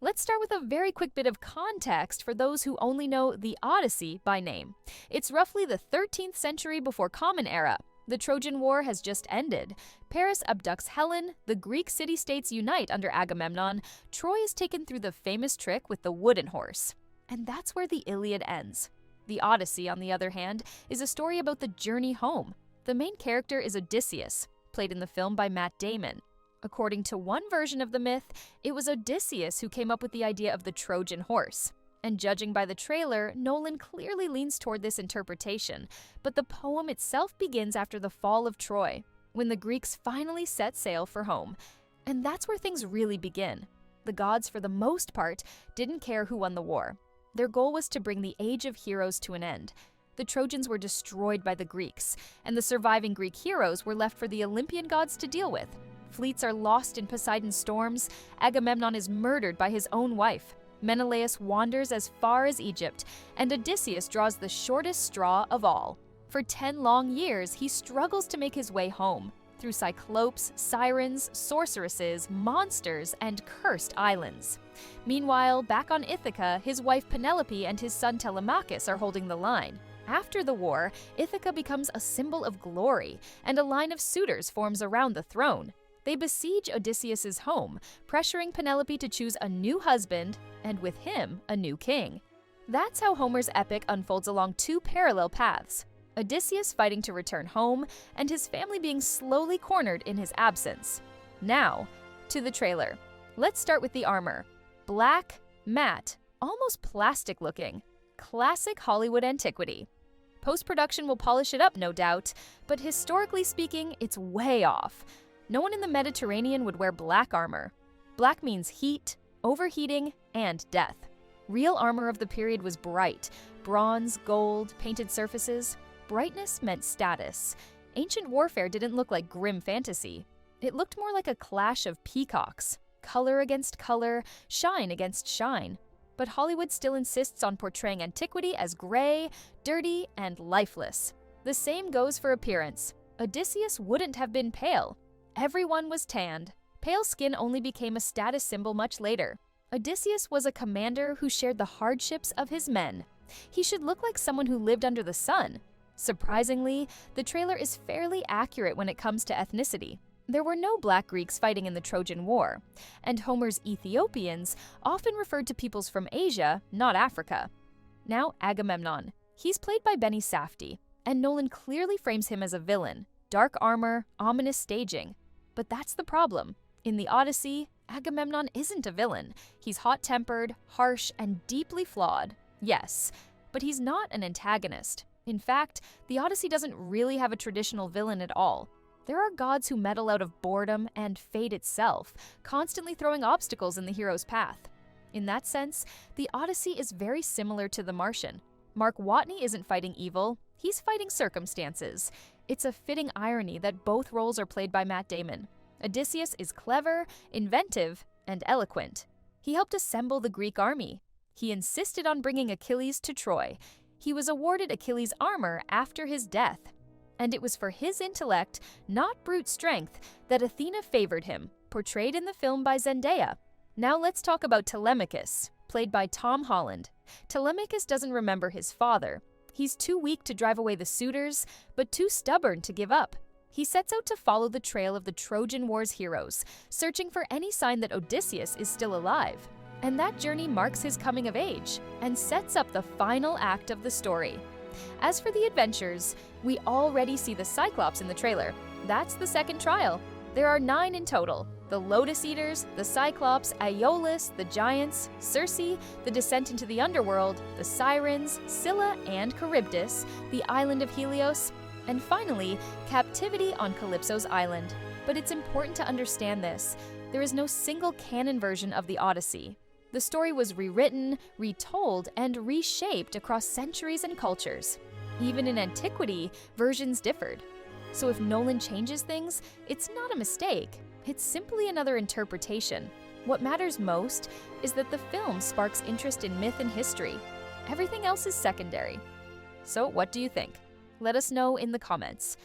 Let's start with a very quick bit of context for those who only know the Odyssey by name. It's roughly the 13th century before Common Era. The Trojan War has just ended. Paris abducts Helen, the Greek city-states unite under Agamemnon, Troy is taken through the famous trick with the wooden horse. And that's where the Iliad ends. The Odyssey, on the other hand, is a story about the journey home. The main character is Odysseus, played in the film by Matt Damon. According to one version of the myth, it was Odysseus who came up with the idea of the Trojan horse. And judging by the trailer, Nolan clearly leans toward this interpretation, but the poem itself begins after the fall of Troy, when the Greeks finally set sail for home. And that's where things really begin. The gods, for the most part, didn't care who won the war. Their goal was to bring the age of heroes to an end. The Trojans were destroyed by the Greeks, and the surviving Greek heroes were left for the Olympian gods to deal with. Fleets are lost in Poseidon's storms, Agamemnon is murdered by his own wife, Menelaus wanders as far as Egypt, and Odysseus draws the shortest straw of all. For 10 long years, he struggles to make his way home, through cyclopes, sirens, sorceresses, monsters, and cursed islands. Meanwhile, back on Ithaca, his wife Penelope and his son Telemachus are holding the line. After the war, Ithaca becomes a symbol of glory, and a line of suitors forms around the throne. They besiege Odysseus's home, pressuring Penelope to choose a new husband, and with him, a new king. That's how Homer's epic unfolds along two parallel paths: Odysseus fighting to return home, and his family being slowly cornered in his absence. Now, to the trailer. Let's start with the armor. Black, matte, almost plastic-looking. Classic Hollywood antiquity. Post-production will polish it up, no doubt, but historically speaking, it's way off. No one in the Mediterranean would wear black armor. Black means heat, overheating, and death. Real armor of the period was bright: bronze, gold, painted surfaces. Brightness meant status. Ancient warfare didn't look like grim fantasy. It looked more like a clash of peacocks. Color against color, shine against shine. But Hollywood still insists on portraying antiquity as gray, dirty, and lifeless. The same goes for appearance. Odysseus wouldn't have been pale. Everyone was tanned. Pale skin only became a status symbol much later. Odysseus was a commander who shared the hardships of his men. He should look like someone who lived under the sun. Surprisingly, the trailer is fairly accurate when it comes to ethnicity. There were no black Greeks fighting in the Trojan War, and Homer's Ethiopians often referred to peoples from Asia, not Africa. Now, Agamemnon. He's played by Benny Safdie, and Nolan clearly frames him as a villain. Dark armor, ominous staging. But that's the problem. In the Odyssey, Agamemnon isn't a villain. He's hot-tempered, harsh, and deeply flawed. Yes, but he's not an antagonist. In fact, the Odyssey doesn't really have a traditional villain at all. There are gods who meddle out of boredom and fate itself, constantly throwing obstacles in the hero's path. In that sense, the Odyssey is very similar to The Martian. Mark Watney isn't fighting evil, he's fighting circumstances. It's a fitting irony that both roles are played by Matt Damon. Odysseus is clever, inventive, and eloquent. He helped assemble the Greek army. He insisted on bringing Achilles to Troy. He was awarded Achilles' armor after his death. And it was for his intellect, not brute strength, that Athena favored him, portrayed in the film by Zendaya. Now let's talk about Telemachus, played by Tom Holland. Telemachus doesn't remember his father. He's too weak to drive away the suitors, but too stubborn to give up. He sets out to follow the trail of the Trojan War's heroes, searching for any sign that Odysseus is still alive. And that journey marks his coming of age and sets up the final act of the story. As for the adventures, we already see the Cyclops in the trailer. That's the second trial. There are 9 in total: the Lotus Eaters, the Cyclops, Aeolus, the Giants, Circe, the descent into the underworld, the Sirens, Scylla and Charybdis, the island of Helios, and finally, captivity on Calypso's island. But it's important to understand this. There is no single canon version of the Odyssey. The story was rewritten, retold, and reshaped across centuries and cultures. Even in antiquity, versions differed. So if Nolan changes things, it's not a mistake. It's simply another interpretation. What matters most is that the film sparks interest in myth and history. Everything else is secondary. So what do you think? Let us know in the comments.